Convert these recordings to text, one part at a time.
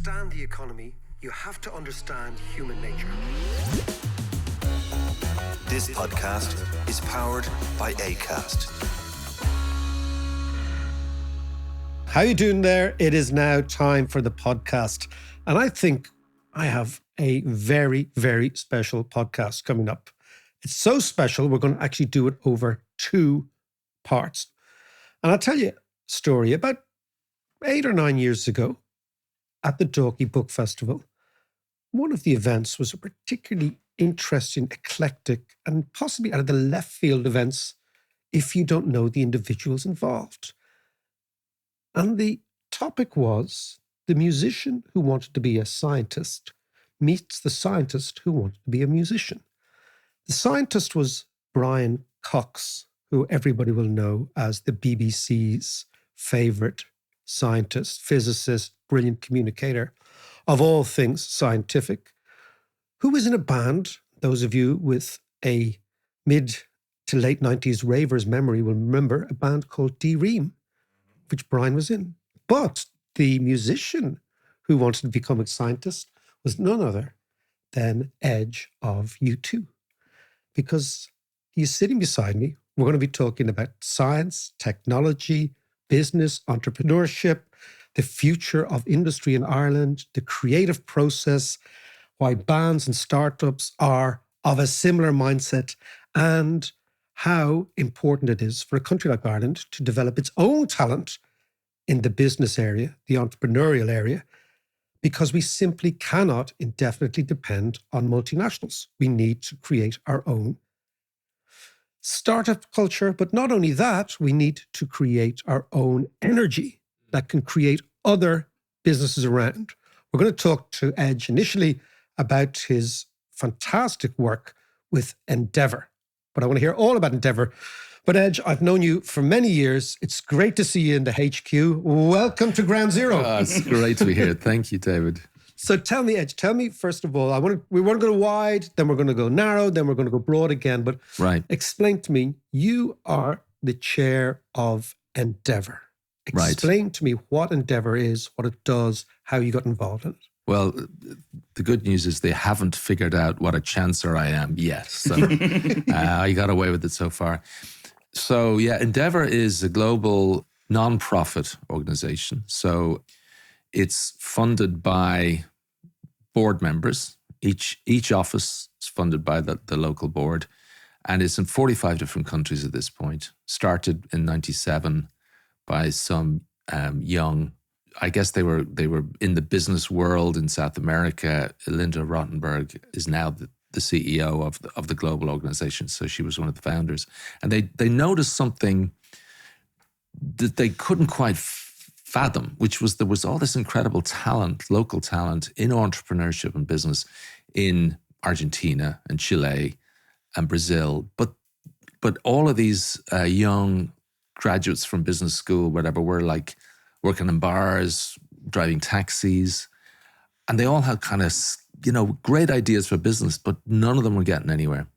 understand the economy, you have to understand human nature. This podcast is powered by Acast. How you doing there? It is now time for the podcast. And I think I have a very, very special podcast coming up. It's so special, we're going to actually do it over 2 parts. And I'll tell you a story. About 8 or 9 years ago, at the Dalkey Book Festival, one of the events was a particularly interesting, eclectic, and possibly out of the left field events if you don't know the individuals involved. And the topic was the musician who wanted to be a scientist meets the scientist who wanted to be a musician. The scientist was Brian Cox, who everybody will know as the BBC's favourite scientist, physicist, brilliant communicator of all things scientific, who was in a band. Those of you with a mid to late 90s ravers memory will remember a band called D-Ream, which Brian was in. But the musician who wanted to become a scientist was none other than Edge of U2. Because he's sitting beside me. We're going to be talking about science, technology, business, entrepreneurship, the future of industry in Ireland, the creative process, why bands and startups are of a similar mindset, and how important it is for a country like Ireland to develop its own talent in the business area, the entrepreneurial area, because we simply cannot indefinitely depend on multinationals. We need to create our own startup culture, but not only that, we need to create our own energy that can create other businesses around. We're going to talk to Edge initially about his fantastic work with Endeavour, but I want to hear all about Endeavour. But Edge, I've known you for many years. It's great to see you in the HQ. Welcome to Ground Zero. It's great to be here. Thank you, David. So tell me, Edge, first of all, we want to go wide, then we're going to go narrow, then we're going to go broad again. But Explain to me, you are the chair of Endeavour. Explain to me what Endeavour is, what it does, how you got involved in it. Well, the good news is they haven't figured out what a chancer I am yet. So I got away with it so far. So yeah, Endeavour is a global non-profit organization. So it's funded by board members. Each office is funded by the local board, and it's in 45 different countries at this point. Started in 97 by some young, I guess they were in the business world in South America. Linda Rottenberg is now the CEO of the global organization. So she was one of the founders, and they noticed something that they couldn't quite fathom, which was there was all this incredible talent, local talent in entrepreneurship and business in Argentina and Chile and Brazil. But all of these young graduates from business school, whatever, were like working in bars, driving taxis, and they all had kind of, great ideas for business, but none of them were getting anywhere.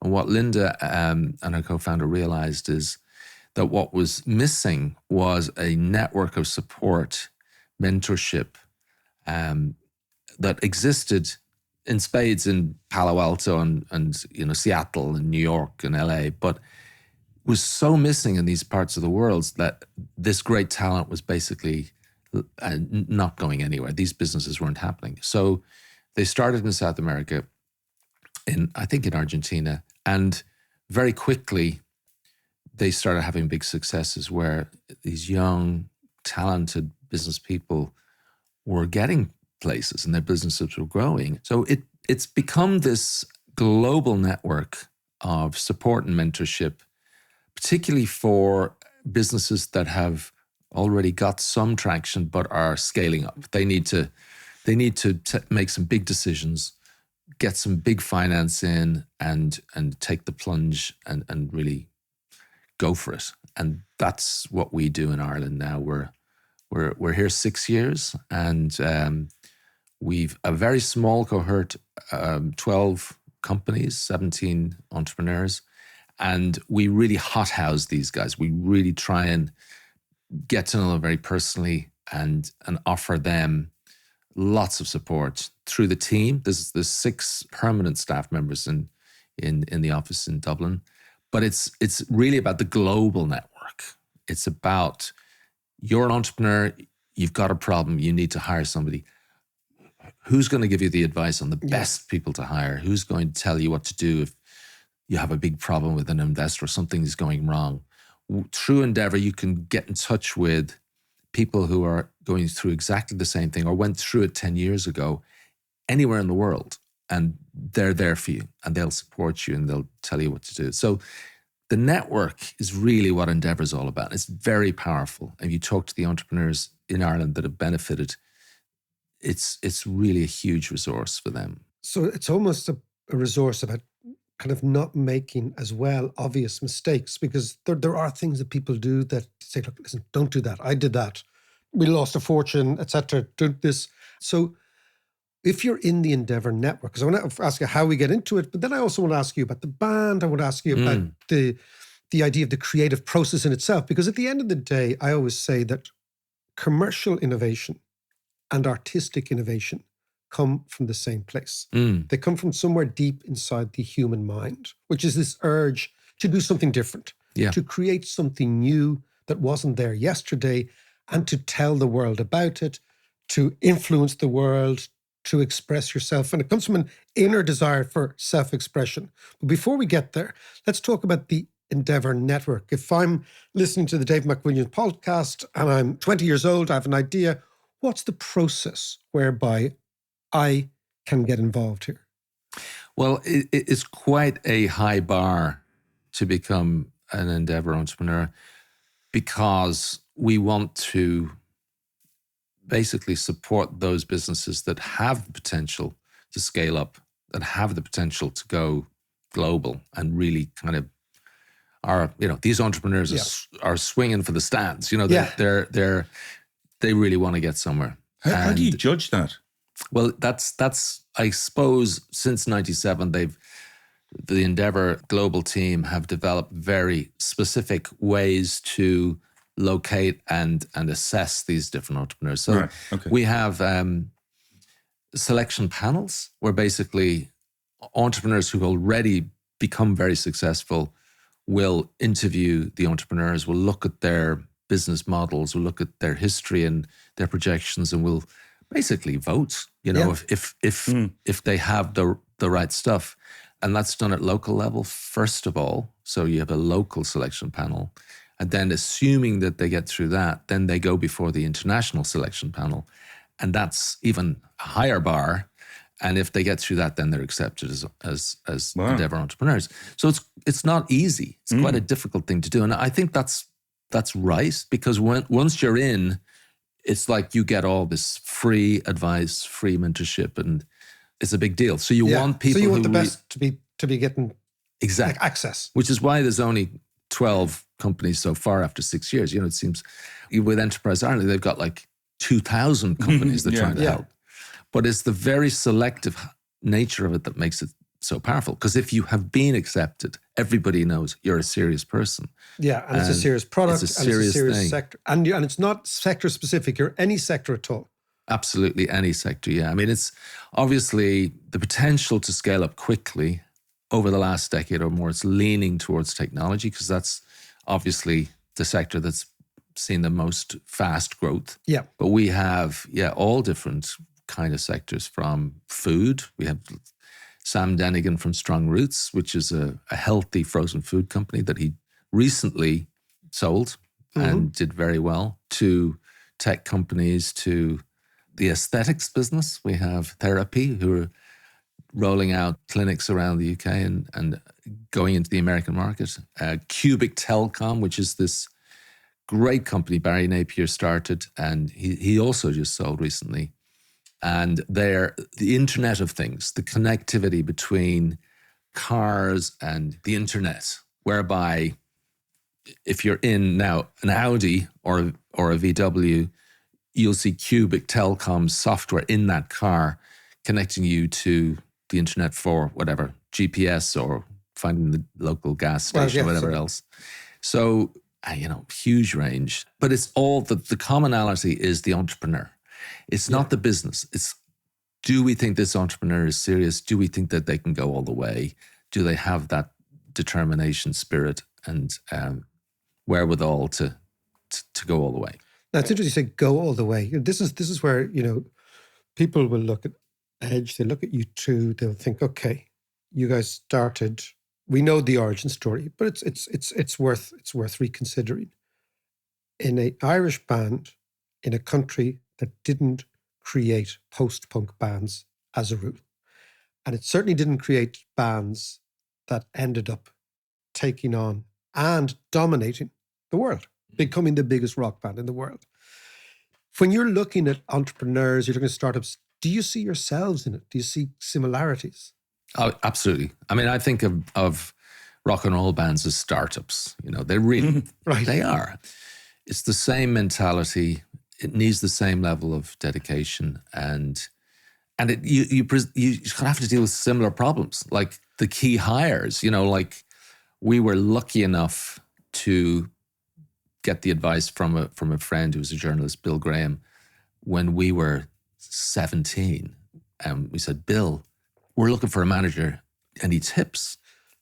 And what Linda and her co-founder realized is that what was missing was a network of support, mentorship that existed in spades in Palo Alto and Seattle and New York and LA, but was so missing in these parts of the world that this great talent was basically not going anywhere. These businesses weren't happening. So they started in South America, I think in Argentina, and very quickly they started having big successes where these young, talented business people were getting places and their businesses were growing. So it's become this global network of support and mentorship, particularly for businesses that have already got some traction but are scaling up. They need to make some big decisions, get some big finance in, and take the plunge and really go for it. And that's what we do in Ireland now. We're here 6 years, and we've a very small cohort, 12 companies, 17 entrepreneurs, and we really hothouse these guys. We really try and get to know them very personally and offer them lots of support through the team. There's 6 permanent staff members in the office in Dublin, but it's really about the global network. It's about, you're an entrepreneur, you've got a problem, you need to hire somebody. Who's going to give you the advice on the best people to hire? Who's going to tell you what to do if you have a big problem with an investor or something is going wrong? Through Endeavour, you can get in touch with people who are going through exactly the same thing or went through it 10 years ago anywhere in the world, and they're there for you and they'll support you and they'll tell you what to do. So the network is really what Endeavour is all about. It's very powerful. And you talk to the entrepreneurs in Ireland that have benefited, it's really a huge resource for them. So it's almost a resource about kind of not making as well obvious mistakes, because there are things that people do that say, look, listen, don't do that. I did that. We lost a fortune, etc. Do this. So if you're in the Endeavour network, because I want to ask you how we get into it, but then I also want to ask you about the band. I want to ask you about the idea of the creative process in itself, because at the end of the day, I always say that commercial innovation and artistic innovation come from the same place. They come from somewhere deep inside the human mind, which is this urge to do something different, to create something new that wasn't there yesterday, and to tell the world about it, to influence the world, to express yourself. And it comes from an inner desire for self-expression. But before we get there, let's talk about the Endeavour network. If I'm listening to the Dave McWilliams podcast and I'm 20 years old, I have an idea, what's the process whereby I can get involved here? Well, it's quite a high bar to become an Endeavour entrepreneur, because we want to basically support those businesses that have the potential to scale up, that have the potential to go global, and really kind of are, these entrepreneurs are swinging for the stands. They really want to get somewhere. How do you judge that? Well, that's I suppose since '97, the Endeavour global team have developed very specific ways to locate and assess these different entrepreneurs. So we have selection panels where basically entrepreneurs who already become very successful will interview the entrepreneurs, will look at their business models, will look at their history and their projections, and will basically vote, if they have the right stuff. And that's done at local level, first of all. So you have a local selection panel. And then assuming that they get through that, then they go before the international selection panel. And that's even a higher bar. And if they get through that, then they're accepted as Endeavour entrepreneurs. So it's not easy. It's quite a difficult thing to do. And I think that's right, because once you're in, it's like you get all this free advice, free mentorship, and it's a big deal. So you want people. So you want the best to be getting exactly access, which is why there's only 12 companies so far after 6 years. It seems with Enterprise Ireland, they've got like 2,000 companies they're trying to help. But it's the very selective nature of it that makes it so powerful. Because if you have been accepted, everybody knows you're a serious person. Yeah, and it's a serious product, it's a serious thing. Sector. And it's not sector specific, you're any sector at all. Absolutely any sector, yeah. I mean, it's obviously the potential to scale up quickly over the last decade or more. It's leaning towards technology, because that's obviously the sector that's seen the most fast growth. Yeah. But we have, all different kind of sectors, from food. We have Sam Denigan from Strong Roots, which is a healthy frozen food company that he recently sold and did very well, to tech companies, to the aesthetics business. We have Therapy, who are rolling out clinics around the UK and going into the American market. Cubic Telecom, which is this great company Barry Napier started, and he also just sold recently. And they're the Internet of Things, the connectivity between cars and the internet, whereby if you're in now an Audi or a VW, you'll see Cubic Telecom's software in that car connecting you to the internet for whatever, GPS or finding the local gas station or whatever else. So, huge range. But it's all, the commonality is the entrepreneur. It's not the business. It's, do we think this entrepreneur is serious? Do we think that they can go all the way? Do they have that determination, spirit, and wherewithal to go all the way? Now, it's interesting you say go all the way. This is where, people will look at Edge, they look at you two, they'll think, okay, you guys started, we know the origin story, but it's worth reconsidering. In an Irish band, in a country that didn't create post-punk bands as a rule. And it certainly didn't create bands that ended up taking on and dominating the world, becoming the biggest rock band in the world. When you're looking at entrepreneurs, you're looking at startups, do you see yourselves in it? Do you see similarities? Oh, absolutely. I mean, I think of rock and roll bands as startups. They really, Right. They are. It's the same mentality. It needs the same level of dedication, and you have to deal with similar problems, like the key hires. Like we were lucky enough to get the advice from a friend who was a journalist, Bill Graham, when we were 17, and we said, Bill, we're looking for a manager and he tips.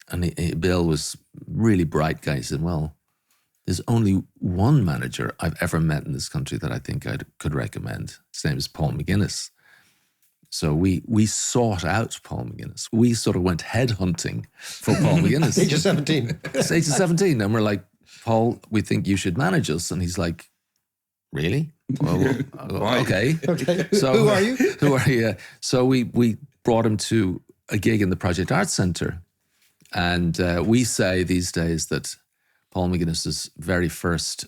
And Bill was really bright guy. He said, well, there's only one manager I've ever met in this country that I think I could recommend. His name is Paul McGuinness. So we sought out Paul McGuinness. We sort of went headhunting for Paul McGuinness. Age of 17. It's age of 17. And we're like, Paul, we think you should manage us. And he's like, really? Well, okay. So Who are you? Who are you? So we brought him to a gig in the Project Arts Centre. And we say these days that Paul McGuinness's very first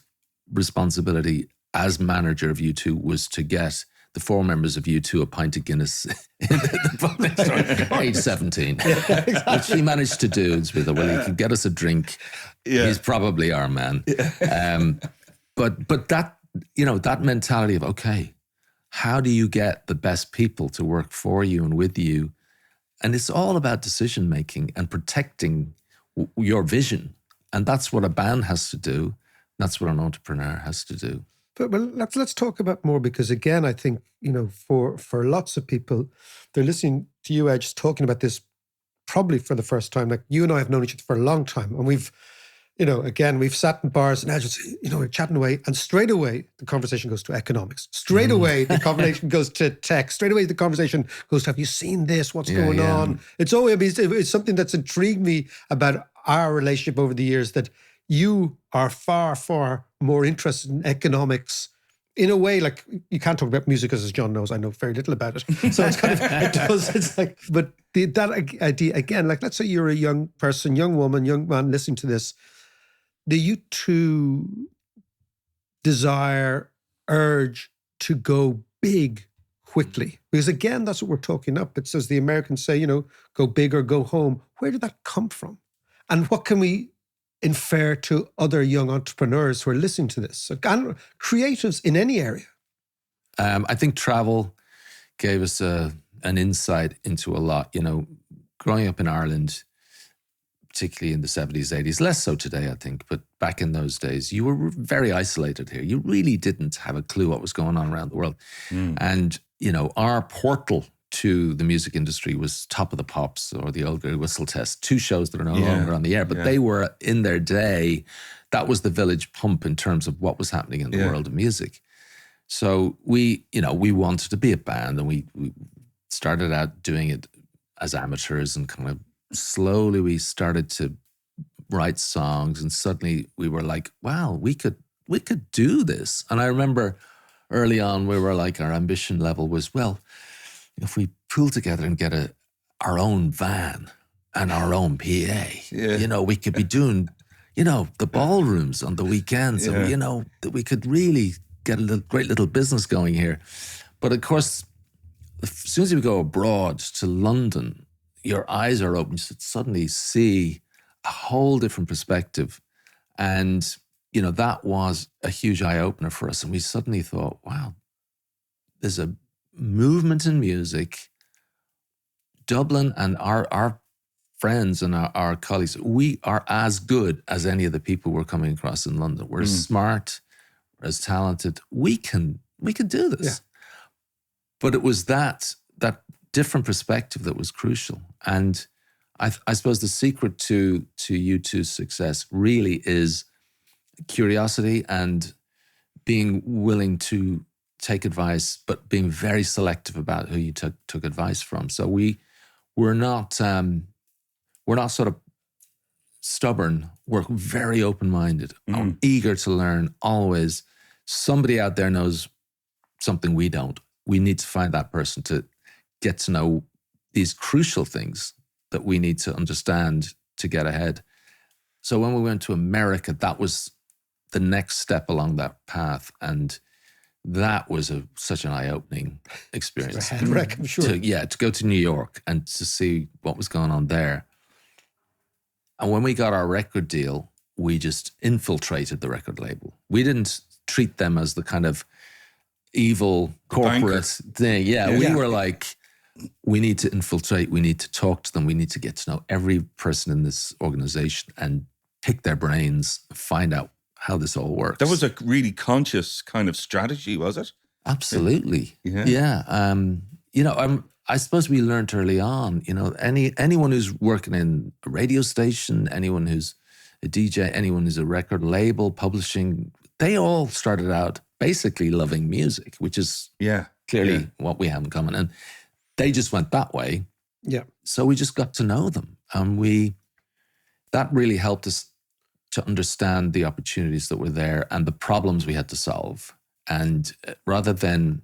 responsibility as manager of U2 was to get the four members of U2 a pint of Guinness in the pub next door, age 17, which he managed to do. It's with, well, he could get us a drink. Yeah. He's probably our man. Yeah. But that, that mentality of, okay, how do you get the best people to work for you and with you? And it's all about decision making and protecting your vision. And that's what a band has to do. That's what an entrepreneur has to do. But let's talk about more, because again, I think, for lots of people, they're listening to you, Edge, talking about this probably for the first time. Like, you and I have known each other for a long time, and we've sat in bars and Edge would say, we're chatting away, and straight away the conversation goes to economics. Straight away the conversation goes to tech. Straight away the conversation goes to, have you seen this? What's going on? It's something that's intrigued me about our relationship over the years, that you are far, far more interested in economics in a way. Like, you can't talk about music, as John knows, I know very little about it. So it's kind of, it's like, but that idea, again, like, let's say you're a young person, young woman, young man listening to this, do you two desire, urge to go big quickly? Because again, that's what we're talking up. It says the Americans say, go big or go home. Where did that come from? And what can we infer to other young entrepreneurs who are listening to this, and creatives in any area? I think travel gave us an insight into a lot. Growing up in Ireland, particularly in the 70s, 80s, less so today, I think, but back in those days, you were very isolated here. You really didn't have a clue what was going on around the world. And, our portal to the music industry was Top of the Pops or the Old Grey Whistle Test, two shows that are no longer on the air, but they were, in their day, that was the village pump in terms of what was happening in the world of music. So we wanted to be a band, and we started out doing it as amateurs, and kind of slowly we started to write songs, and suddenly we were like, wow, we could do this. And I remember early on, we were like, our ambition level was, well, if we pull together and get our own van and our own PA, we could be doing, the ballrooms on the weekends, and that we could really get a great little business going here. But of course, as soon as you go abroad to London, your eyes are open. You suddenly see a whole different perspective. And, that was a huge eye-opener for us. And we suddenly thought, wow, there's a movement in music. Dublin and our friends and our colleagues, we are as good as any of the people we're coming across in London. We're smart, we're as talented. We can do this. But it was that different perspective that was crucial. And I suppose the secret to U2's success really is curiosity and being willing to take advice, but being very selective about who you took advice from. So we're not sort of stubborn. We're very open-minded, eager to learn. Always, somebody out there knows something we don't. We need to find that person to get to know these crucial things that we need to understand to get ahead. So when we went to America, that was the next step along that path, and that was such an eye-opening experience. Head wreck, I'm sure. To go to New York and to see what was going on there. And when we got our record deal, we just infiltrated the record label. We didn't treat them as the kind of evil corporate thing. We were like, we need to infiltrate, we need to talk to them, we need to get to know every person in this organization and pick their brains, find out how this all works. That was a really conscious kind of strategy, was it? Absolutely. Yeah. I suppose we learned early on, anyone who's working in a radio station, anyone who's a DJ, anyone who's a record label, publishing, they all started out basically loving music, which is clearly what we have in common. And they just went that way. Yeah. So we just got to know them. And that really helped us to understand the opportunities that were there and the problems we had to solve. And rather than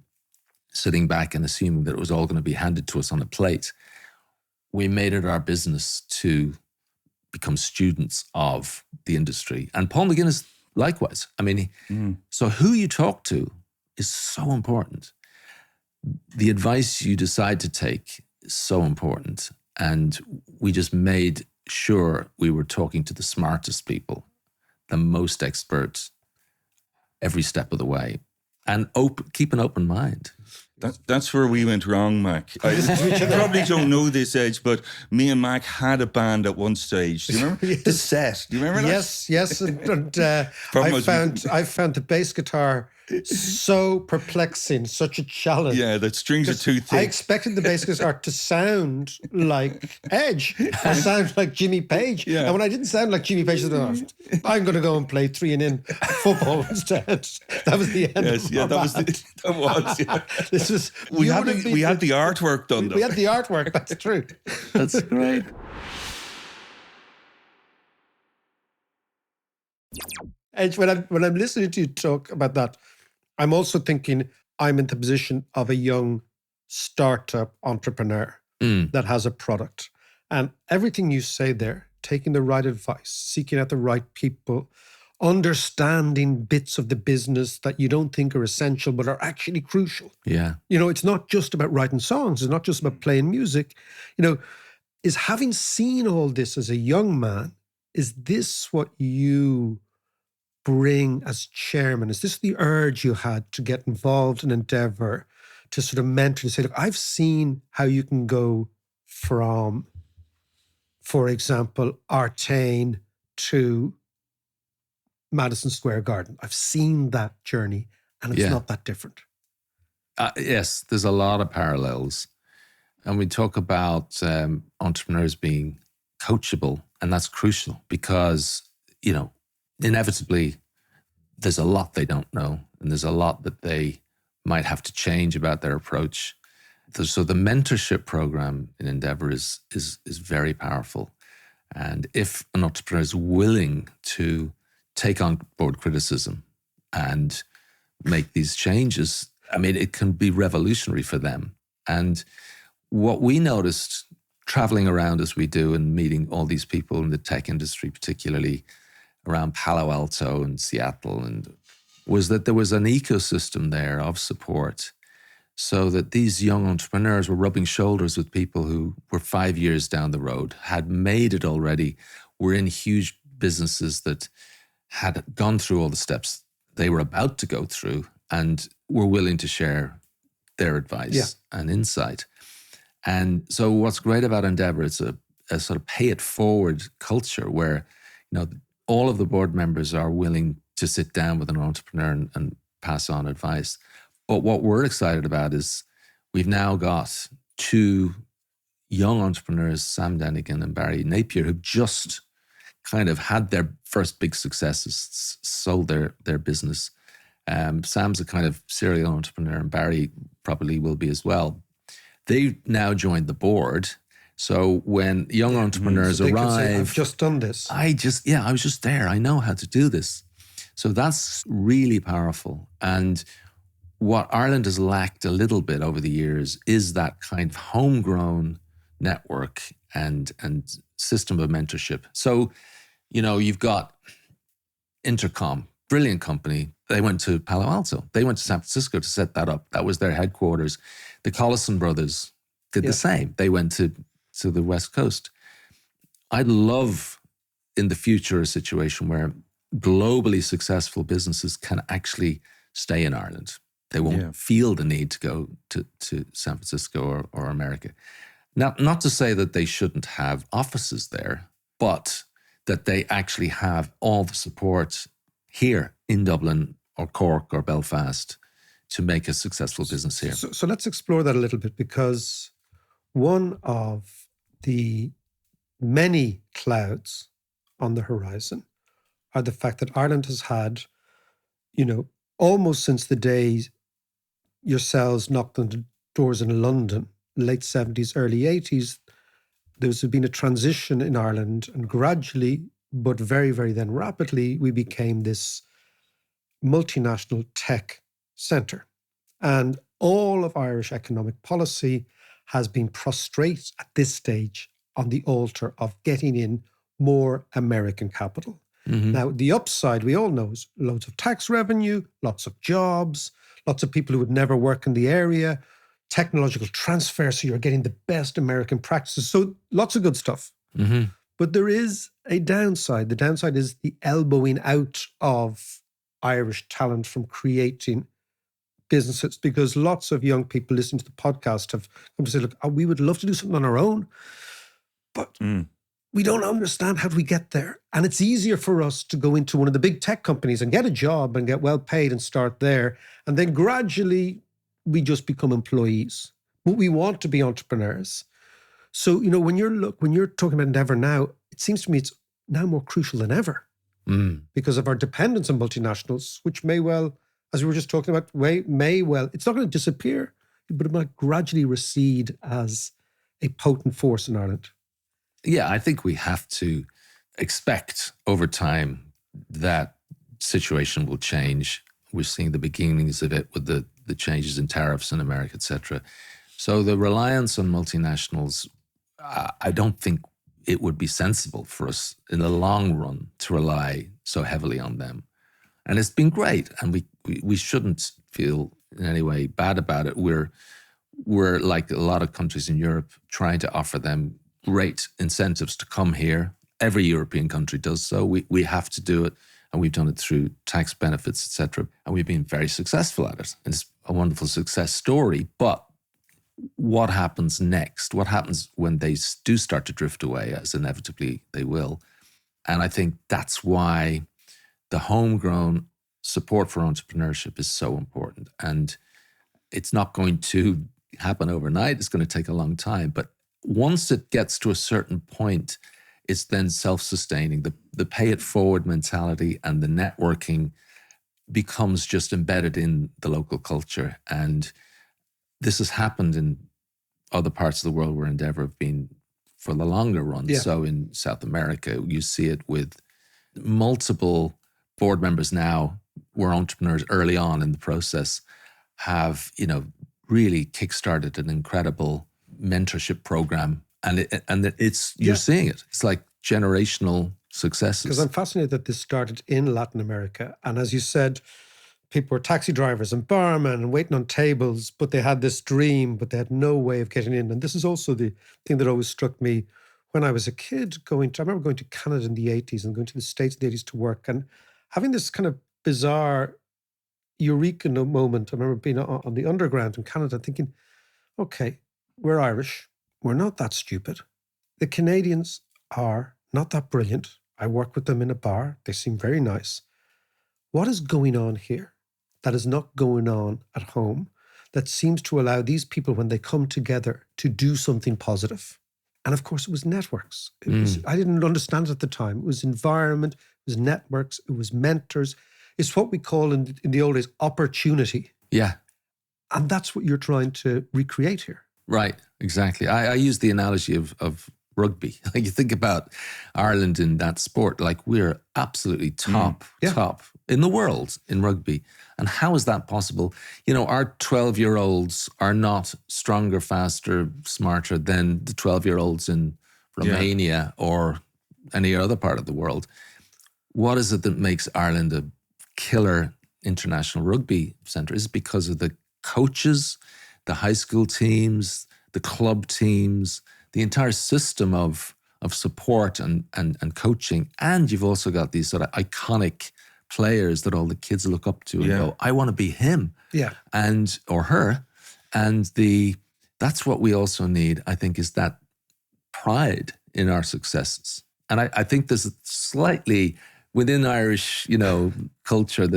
sitting back and assuming that it was all going to be handed to us on a plate, we made it our business to become students of the industry. And Paul McGuinness, likewise. I mean, so who you talk to is so important. The advice you decide to take is so important. And we just made sure we were talking to the smartest people, the most experts, every step of the way. And keep an open mind. That's where we went wrong, Mac. You probably don't know this, Edge, but me and Mac had a band at one stage. Do you remember? The Set. Do you remember that? Yes. And I found the bass guitar so perplexing, such a challenge. Yeah, the strings are too thick. I expected the bass guitar to sound like Edge or sound like Jimmy Page. Yeah. And when I didn't sound like Jimmy Page, I thought, I'm going to go and play 3-in football instead. That was the end of that was. This was, we had the artwork done, though. We had the artwork, that's true. That's great. Edge, when I'm listening to you talk about that, I'm also thinking I'm in the position of a young startup entrepreneur that has a product. And everything you say there, taking the right advice, seeking out the right people, understanding bits of the business that you don't think are essential but are actually crucial. Yeah. It's not just about writing songs. It's not just about playing music. Is having seen all this as a young man, is this what you bring as chairman? Is this the urge you had to get involved in Endeavour, to sort of mentor and say, look, I've seen how you can go from, for example, Artane to Madison Square Garden. I've seen that journey and it's not that different. Yes, there's a lot of parallels. And we talk about entrepreneurs being coachable, and that's crucial because, inevitably, there's a lot they don't know, and there's a lot that they might have to change about their approach. So the mentorship program in Endeavour is very powerful. And if an entrepreneur is willing to take on board criticism and make these changes, it can be revolutionary for them. And what we noticed traveling around as we do and meeting all these people in the tech industry, particularly around Palo Alto and Seattle, was that there was an ecosystem there of support, so that these young entrepreneurs were rubbing shoulders with people who were 5 years down the road, had made it already, were in huge businesses that had gone through all the steps they were about to go through and were willing to share their advice and insight. And so what's great about Endeavour, it's a sort of pay it forward culture where, all of the board members are willing to sit down with an entrepreneur and pass on advice. But what we're excited about is we've now got two young entrepreneurs, Sam Denigan and Barry Napier, who've just kind of had their first big successes, sold their business. Sam's a kind of serial entrepreneur, and Barry probably will be as well. They've now joined the board. So when young entrepreneurs so they could arrive, say, I've just done this. I was just there. I know how to do this. So that's really powerful. And what Ireland has lacked a little bit over the years is that kind of homegrown network and system of mentorship. So, you've got Intercom, brilliant company. They went to Palo Alto. They went to San Francisco to set that up. That was their headquarters. The Collison brothers did the same. They went to the West Coast. I'd love in the future a situation where globally successful businesses can actually stay in Ireland. They won't feel the need to go to San Francisco or America. Now, not to say that they shouldn't have offices there, but that they actually have all the support here in Dublin or Cork or Belfast to make a successful business here. So let's explore that a little bit, because one of the many clouds on the horizon are the fact that Ireland has had, almost since the days yourselves knocked on the doors in London, late 70s, early 80s, there's been a transition in Ireland, and gradually, but very, very then rapidly, we became this multinational tech centre. And all of Irish economic policy has been prostrate at this stage on the altar of getting in more American capital. Mm-hmm. Now, the upside, we all know, is loads of tax revenue, lots of jobs, lots of people who would never work in the area, technological transfer, so you're getting the best American practices. So lots of good stuff. Mm-hmm. But there is a downside. The downside is the elbowing out of Irish talent from creating businesses, because lots of young people listening to the podcast have come to say, look, we would love to do something on our own, but we don't understand how do we get there. And it's easier for us to go into one of the big tech companies and get a job and get well paid and start there. And then gradually we just become employees. But we want to be entrepreneurs. So, when you're talking about Endeavour now, it seems to me it's now more crucial than ever because of our dependence on multinationals, which may well, as we were just talking about, it's not going to disappear, but it might gradually recede as a potent force in Ireland. Yeah, I think we have to expect over time that situation will change. We're seeing the beginnings of it with the changes in tariffs in America, et cetera. So the reliance on multinationals, I don't think it would be sensible for us in the long run to rely so heavily on them. And it's been great, and we shouldn't feel in any way bad about it. We're like a lot of countries in Europe trying to offer them great incentives to come here. Every European country does so. We have to do it, and we've done it through tax benefits, etc. And we've been very successful at it. And it's a wonderful success story. But what happens next? What happens when they do start to drift away, as inevitably they will? And I think that's why the homegrown support for entrepreneurship is so important. And it's not going to happen overnight. It's going to take a long time. But once it gets to a certain point, it's then self-sustaining. The pay it forward mentality and the networking becomes just embedded in the local culture. And this has happened in other parts of the world where Endeavour have been for the longer run. Yeah. So in South America, you see it with multiple board members now were entrepreneurs early on in the process, have, really kickstarted an incredible mentorship program. And you're seeing it. It's like generational successes. Because I'm fascinated that this started in Latin America. And as you said, people were taxi drivers and barmen and waiting on tables, but they had this dream, but they had no way of getting in. And this is also the thing that always struck me when I was a kid I remember going to Canada in the 80s and going to the States in the 80s to work and having this kind of bizarre eureka moment. I remember being on the underground in Canada thinking, okay, we're Irish. We're not that stupid. The Canadians are not that brilliant. I work with them in a bar. They seem very nice. What is going on here that is not going on at home? that seems to allow these people, when they come together, to do something positive. And of course, it was networks. I didn't understand it at the time. It was environment, it was networks, it was mentors. It's what we call in the old days opportunity. Yeah. And that's what you're trying to recreate here. Right, exactly. I use the analogy of rugby. Like, you think about Ireland in that sport, like, we're absolutely top in the world in rugby. And how is that possible? You know, our 12-year-olds are not stronger, faster, smarter than the 12-year-olds in Romania or any other part of the world. What is it that makes Ireland a killer international rugby centre? Is it because of the coaches, the high school teams, the club teams, the entire system of support and coaching? And you've also got these sort of iconic players that all the kids look up to and go, I want to be him, or her. And that's what we also need, I think, is that pride in our successes. And I think there's a slightly within Irish, culture,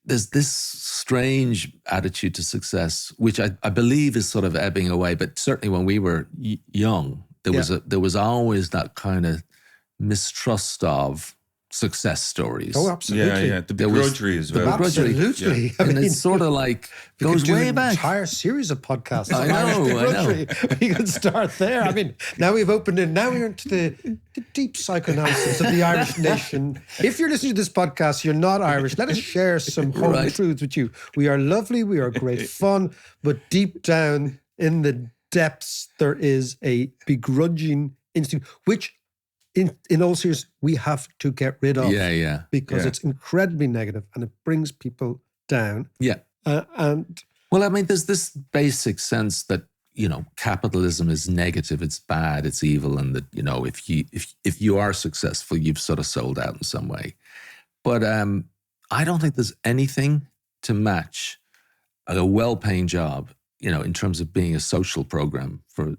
there's this strange attitude to success, which I believe is sort of ebbing away. But certainly when we were young, there was always that kind of mistrust of success stories. Oh, absolutely. Yeah. The begrudgery as well. Absolutely. Yeah. And it's sort of like, goes way back. An entire series of podcasts. I know. We could start there. I mean, now we've opened it. Now we're into the deep psychoanalysis of the Irish nation. If you're listening to this podcast, you're not Irish. Let us share some home truths with you. We are lovely. We are great fun. But deep down in the depths, there is a begrudging instinct, which in all seriousness, we have to get rid of. Because it's incredibly negative and it brings people down. Yeah. Well, I mean, there's this basic sense that, capitalism is negative, it's bad, it's evil, and that, if you are successful, you've sort of sold out in some way. But I don't think there's anything to match a well-paying job, in terms of being a social program for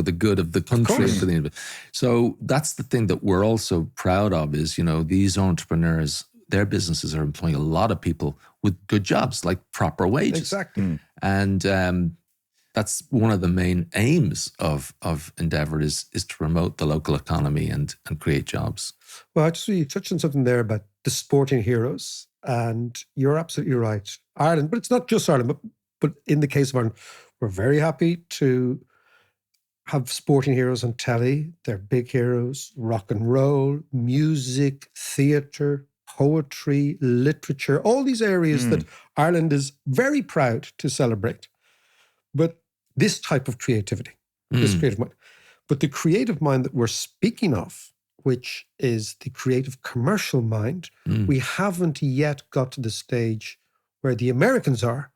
the good of the country. And for the so that's the thing that we're also proud of is, these entrepreneurs, their businesses are employing a lot of people with good jobs, like proper wages. Exactly. And that's one of the main aims of Endeavour is to promote the local economy and create jobs. Well, actually, you touched on something there about the sporting heroes, and you're absolutely right. Ireland, but it's not just Ireland, but in the case of Ireland, we're very happy to have sporting heroes on telly. They're big heroes: rock and roll, music, theatre, poetry, literature, all these areas that Ireland is very proud to celebrate. But this type of creativity, this creative mind. But the creative mind that we're speaking of, which is the creative commercial mind, we haven't yet got to the stage where the Americans are,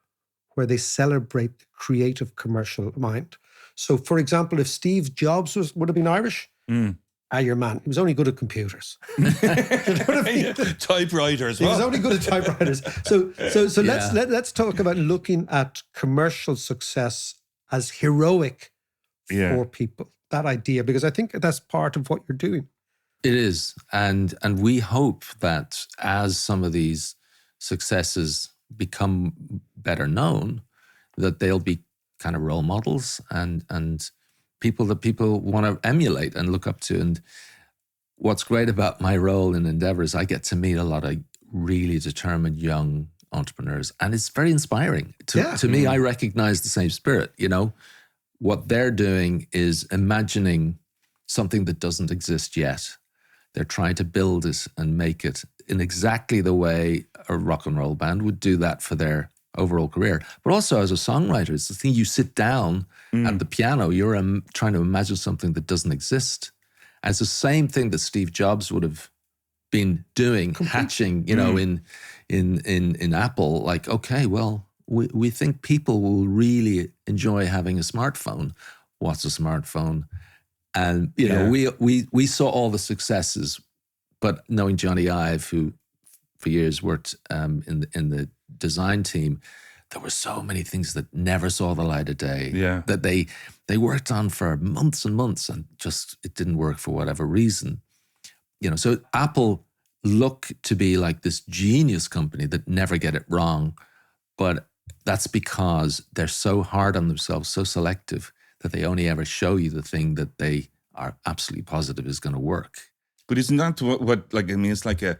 where they celebrate the creative commercial mind. So, for example, if Steve Jobs would have been Irish, your man, he was only good at computers. You know what I mean? Typewriters. He was only good at typewriters. So let's talk about looking at commercial success as heroic for people. That idea, because I think that's part of what you're doing. It is, and we hope that as some of these successes become better known, that they'll be kind of role models and people that people want to emulate and look up to. And what's great about my role in Endeavour is I get to meet a lot of really determined young entrepreneurs, and it's very inspiring. To me, I recognize the same spirit. What they're doing is imagining something that doesn't exist yet. They're trying to build it and make it in exactly the way a rock and roll band would do that for their overall career. But also as a songwriter, it's the thing, you sit down at the piano, you're trying to imagine something that doesn't exist. And it's the same thing that Steve Jobs would have been doing, hatching, in Apple. Like, okay, well, we think people will really enjoy having a smartphone. What's a smartphone? And, we saw all the successes, but knowing Johnny Ive, who for years worked in the design team, there were so many things that never saw the light of day that they worked on for months and months, and just it didn't work for whatever reason. So Apple look to be like this genius company that never get it wrong, but that's because they're so hard on themselves, so selective, that they only ever show you the thing that they are absolutely positive is going to work. But isn't that what like, I mean, it's like a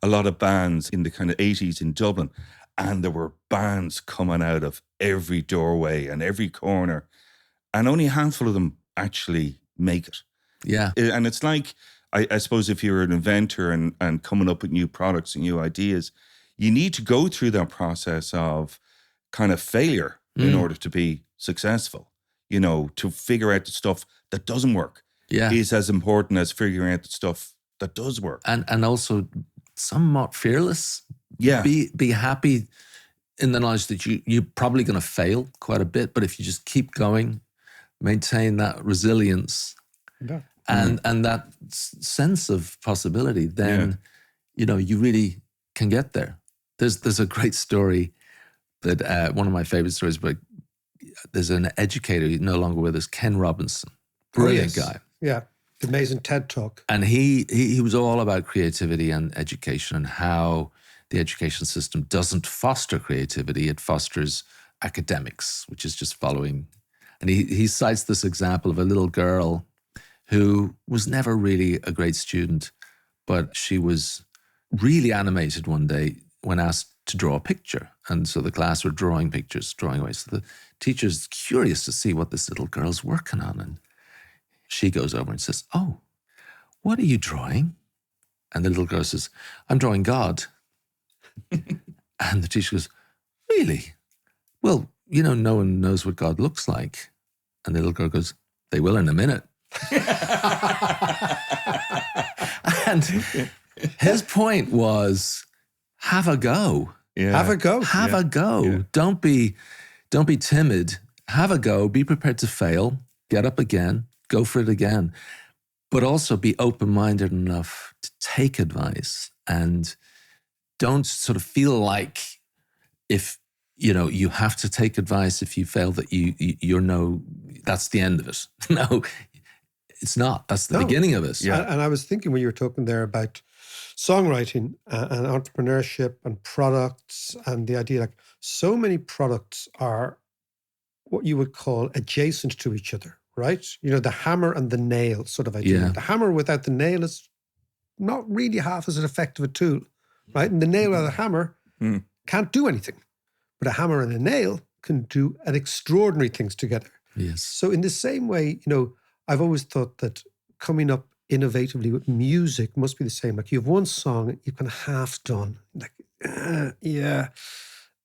lot of bands in the kind of 80s in Dublin, and there were bands coming out of every doorway and every corner, and only a handful of them actually make it. Yeah. And it's like, I suppose if you're an inventor and coming up with new products and new ideas, you need to go through that process of kind of failure in order to be successful. You know, to figure out the stuff that doesn't work is as important as figuring out the stuff that does work. And also somewhat fearless. Yeah. Be happy in the knowledge that you're probably going to fail quite a bit, but if you just keep going, maintain that resilience and that sense of possibility, then, you know, you really can get there. There's a great story that one of my favorite stories, but there's an educator who's no longer with us, Ken Robinson, brilliant guy. Yeah, amazing TED Talk. And he was all about creativity and education and how the education system doesn't foster creativity, it fosters academics, which is just following. And he cites this example of a little girl who was never really a great student, but she was really animated one day when asked to draw a picture. And so the class were drawing pictures, drawing away. So the teacher's curious to see what this little girl's working on. And she goes over and says, "Oh, what are you drawing?" And the little girl says, "I'm drawing God." And the teacher goes, "Really? Well, you know, no one knows what God looks like." And the little girl goes, "They will in a minute." And his point was, have a go. Yeah. Have a go. Have a go. Yeah. Don't be timid. Have a go. Be prepared to fail. Get up again. Go for it again. But also be open-minded enough to take advice, and don't sort of feel like if, you know, you have to take advice if you fail, that that's the end of it. No, it's not. That's the beginning of it. Yeah. And I was thinking when you were talking there about songwriting and entrepreneurship and products, and the idea like so many products are what you would call adjacent to each other, right? You know, the hammer and the nail sort of idea. Yeah. The hammer without the nail is not really half as effective a tool, right? And the nail without a hammer can't do anything. But a hammer and a nail can do an extraordinary things together. Yes. So in the same way, you know, I've always thought that coming up innovatively with music must be the same. Like you have one song, you can half done, like, yeah.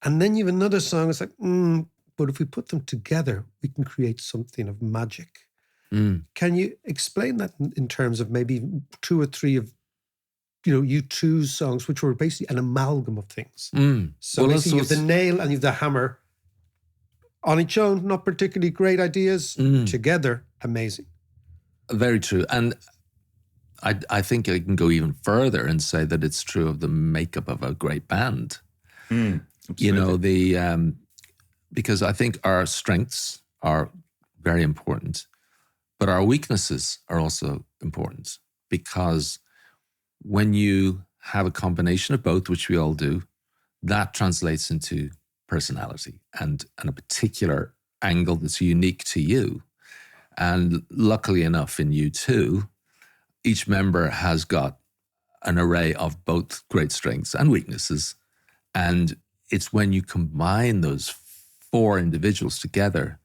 And then you have another song, it's like, but if we put them together, we can create something of magic. Can you explain that in terms of maybe 2 or 3 of, you know, U2's songs, which were basically an amalgam of things? So Well, basically you have the nail and you have the hammer on each own, not particularly great ideas, together, amazing. Very true. And I think I can go even further and say that it's true of the makeup of a great band. You know, because I think our strengths are very important, but our weaknesses are also important, because when you have a combination of both, which we all do, that translates into personality and a particular angle that's unique to you. And luckily enough in U2, each member has got an array of both great strengths and weaknesses. And it's when you combine those 4 individuals together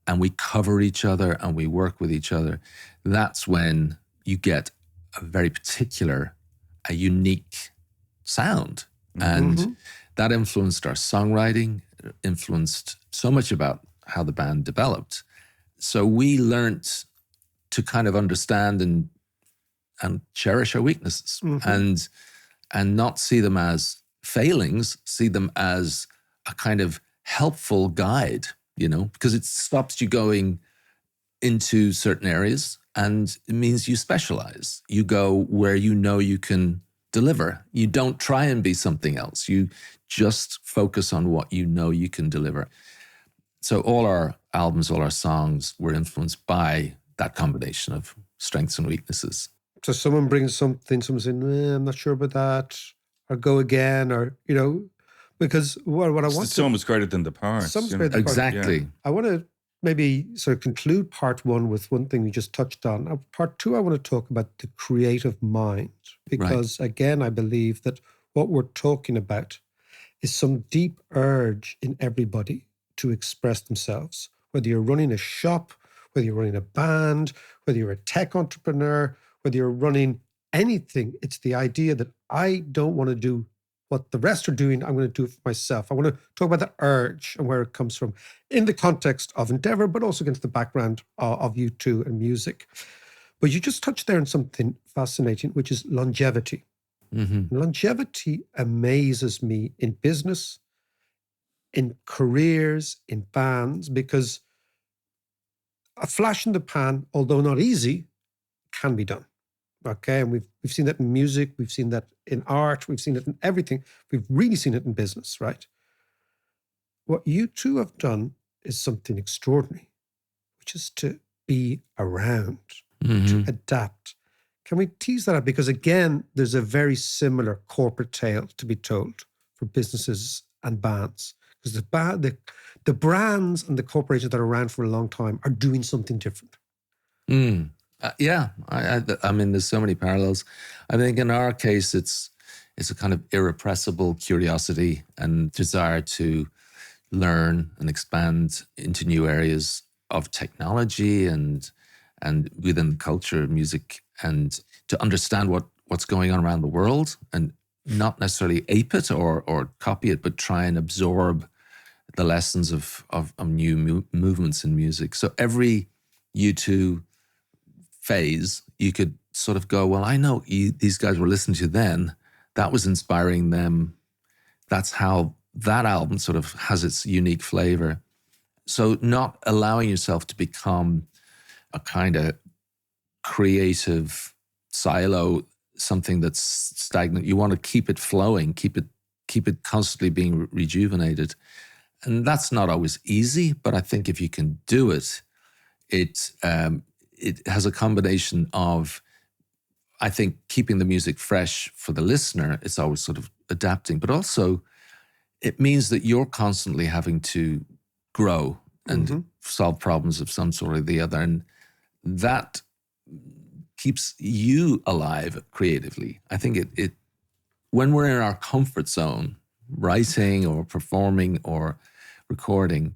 and we cover each other and we work with each other, that's when you get a very particular, a unique sound. And that influenced our songwriting, influenced so much about how the band developed. So we learnt to kind of understand and cherish our weaknesses and not see them as failings, see them as a kind of helpful guide, you know, because it stops you going into certain areas and it means you specialize. You go where you know you can deliver. You don't try and be something else. You just focus on what you know you can deliver. So all our albums, all our songs were influenced by that combination of strengths and weaknesses. So someone brings something, someone saying, I'm not sure about that, or go again, or, you know, Because what I It's want the sum is greater than the parts. Sum is you know? greater than the parts. Exactly. I want to maybe sort of conclude part one with one thing we just touched on. Part two, I want to talk about the creative mind, because again, I believe that what we're talking about is some deep urge in everybody to express themselves. Whether you're running a shop, whether you're running a band, whether you're a tech entrepreneur, whether you're running anything, it's the idea that I don't want to do what the rest are doing. I'm going to do it for myself. I want to talk about the urge and where it comes from in the context of Endeavour, but also against the background of U2 and music. But you just touched there on something fascinating, which is longevity. Mm-hmm. Longevity amazes me in business, in careers, in bands, because a flash in the pan, although not easy, can be done. Okay, and we've seen that in music, we've seen that in art, we've seen it in everything. We've really seen it in business, right? What you two have done is something extraordinary, which is to be around, to adapt. Can we tease that out? Because again, there's a very similar corporate tale to be told for businesses and bands. Because the brands and the corporations that are around for a long time are doing something different. Yeah, I mean, there's so many parallels. I think in our case, it's a kind of irrepressible curiosity and desire to learn and expand into new areas of technology and within the culture of music, and to understand what's going on around the world, and not necessarily ape it or copy it, but try and absorb the lessons of new movements in music. So every U2 phase, you could sort of go, well, I know these guys were listening to then. That was inspiring them. That's how that album sort of has its unique flavor. So not allowing yourself to become a kind of creative silo, something that's stagnant. You want to keep it flowing, keep it constantly being rejuvenated. And that's not always easy, but I think if you can do it, it has a combination of, I think, keeping the music fresh for the listener. It's always sort of adapting, but also it means that you're constantly having to grow and solve problems of some sort or the other. And that keeps you alive creatively. I think it when we're in our comfort zone, writing or performing or recording,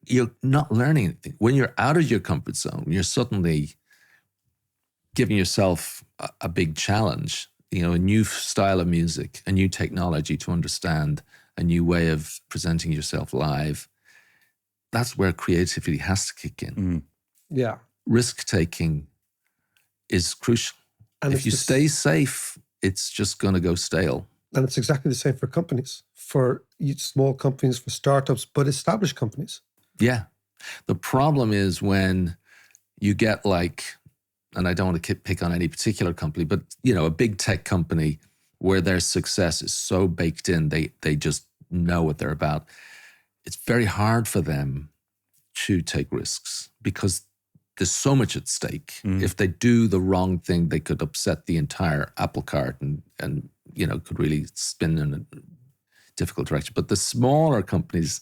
you're not learning anything. When you're out of your comfort zone, you're suddenly giving yourself a big challenge, a new style of music, a new technology to understand, a new way of presenting yourself live. That's where creativity has to kick in. Yeah. Risk-taking is crucial. And if you stay safe, it's just going to go stale. And it's exactly the same for companies, for small companies, for startups, but established companies. Yeah. The problem is when you get and I don't want to pick on any particular company, but, a big tech company where their success is so baked in, they just know what they're about. It's very hard for them to take risks because there's so much at stake. If they do the wrong thing, they could upset the entire apple cart and could really spin in a difficult direction. But the smaller companies,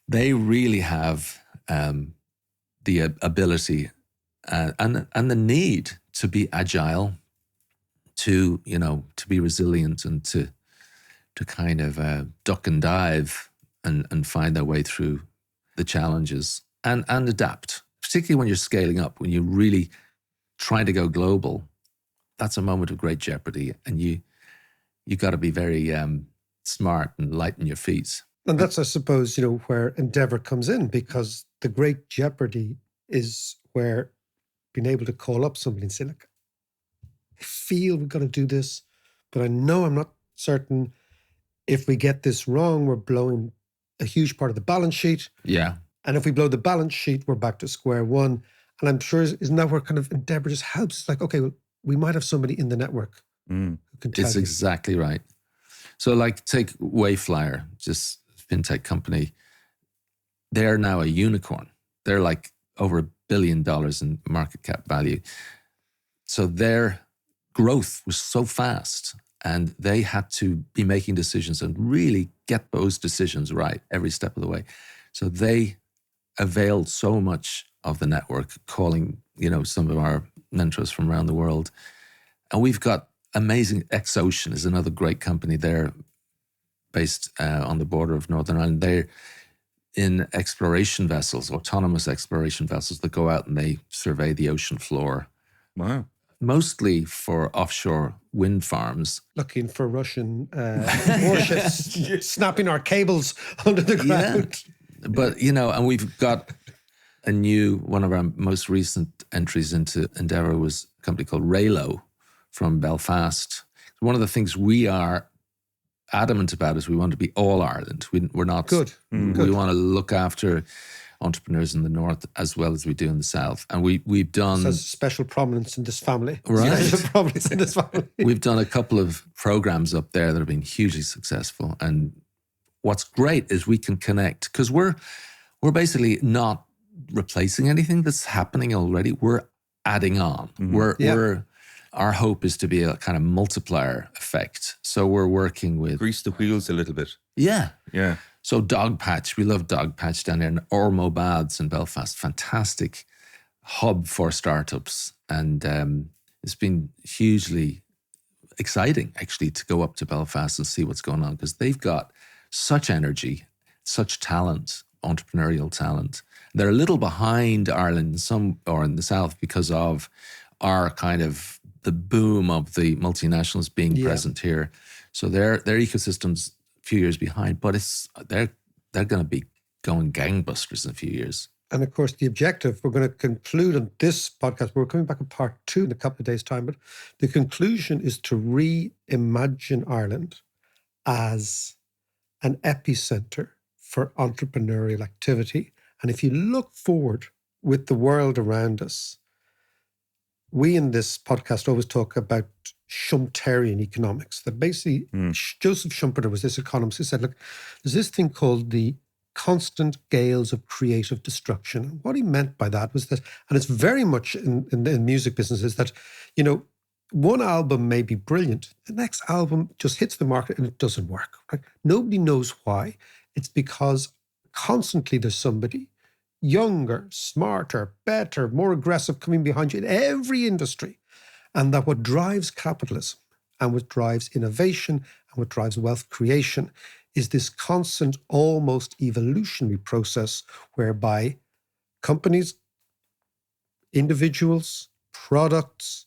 they really have the ability and the need to be agile, to be resilient, and to kind of duck and dive and find their way through the challenges and adapt. Particularly when you're scaling up, when you're really trying to go global, that's a moment of great jeopardy, and you got to be very smart and light on your feet. And that's, I suppose, where Endeavour comes in, because the great jeopardy is where being able to call up somebody and say, look, I feel we've got to do this, but I know I'm not certain. If we get this wrong, we're blowing a huge part of the balance sheet. Yeah. And if we blow the balance sheet, we're back to square one. And I'm sure, isn't that where kind of Endeavour just helps? It's like, okay, well, we might have somebody in the network who can tell It's you. Exactly right. So take Wayflyer, just fintech company. They're now a unicorn. They're over $1 billion in market cap value. So their growth was so fast. and they had to be making decisions and really get those decisions right every step of the way. So they availed so much of the network, calling, some of our mentors from around the world. And we've got amazing, Ocean is another great company there based on the border of Northern Ireland. They're in exploration vessels, autonomous exploration vessels that go out and they survey the ocean floor. Wow. Mostly for offshore wind farms. Looking for Russian warships snapping our cables under the ground. Yeah. But, and we've got one of our most recent entries into Endeavour was a company called Raylo from Belfast. One of the things we are adamant about is we want to be all Ireland. We're not good. We want to look after entrepreneurs in the north as well as we do in the south, and we've done. It has special prominence in this family. Right, special prominence in this family. We've done a couple of programs up there that have been hugely successful, and what's great is we can connect because we're basically not replacing anything that's happening already. We're adding on. Our hope is to be a kind of multiplier effect. So we're working with... Grease the wheels a little bit. Yeah. Yeah. So Dogpatch, we love Dogpatch down there in Ormo Baths in Belfast. Fantastic hub for startups. And it's been hugely exciting, actually, to go up to Belfast and see what's going on because they've got such energy, such talent, entrepreneurial talent. They're a little behind Ireland or in the south because of our kind of the boom of the multinationals being present here. So their ecosystem's a few years behind, but they're going to be going gangbusters in a few years. And of course, the objective, we're going to conclude on this podcast. We're coming back in part 2 in a couple of days' time, but the conclusion is to reimagine Ireland as an epicenter for entrepreneurial activity. And if you look forward with the world around us, we in this podcast always talk about Schumpeterian economics. That basically, Joseph Schumpeter was this economist who said, look, there's this thing called the constant gales of creative destruction. And what he meant by that was that, and it's very much in the music business, is that, one album may be brilliant. The next album just hits the market and it doesn't work. Right? Nobody knows why. It's because constantly there's somebody younger, smarter, better, more aggressive coming behind you in every industry. And that what drives capitalism and what drives innovation and what drives wealth creation is this constant, almost evolutionary process whereby companies, individuals, products,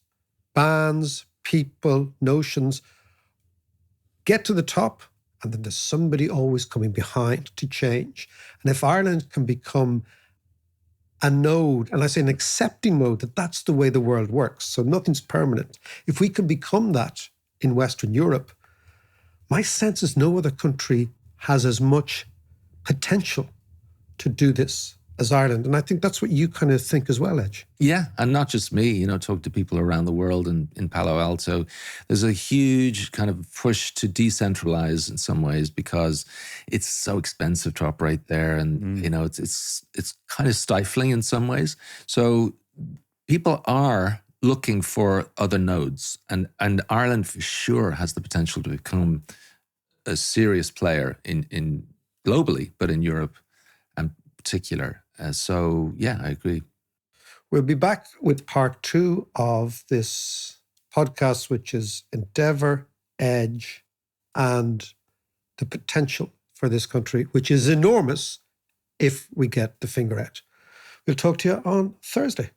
bands, people, notions get to the top, and then there's somebody always coming behind to change. And if Ireland can become a node, and I say an accepting mode, that's the way the world works, so nothing's permanent. If we can become that in Western Europe, my sense is no other country has as much potential to do this as Ireland. And I think that's what you kind of think as well, Edge. Yeah, and not just me, talk to people around the world and in Palo Alto. There's a huge kind of push to decentralize in some ways because it's so expensive to operate there. And, it's kind of stifling in some ways. So people are looking for other nodes. And Ireland for sure has the potential to become a serious player in globally, but in Europe in particular. I agree. We'll be back with part 2 of this podcast, which is Endeavour, Edge, and the potential for this country, which is enormous if we get the finger out. We'll talk to you on Thursday.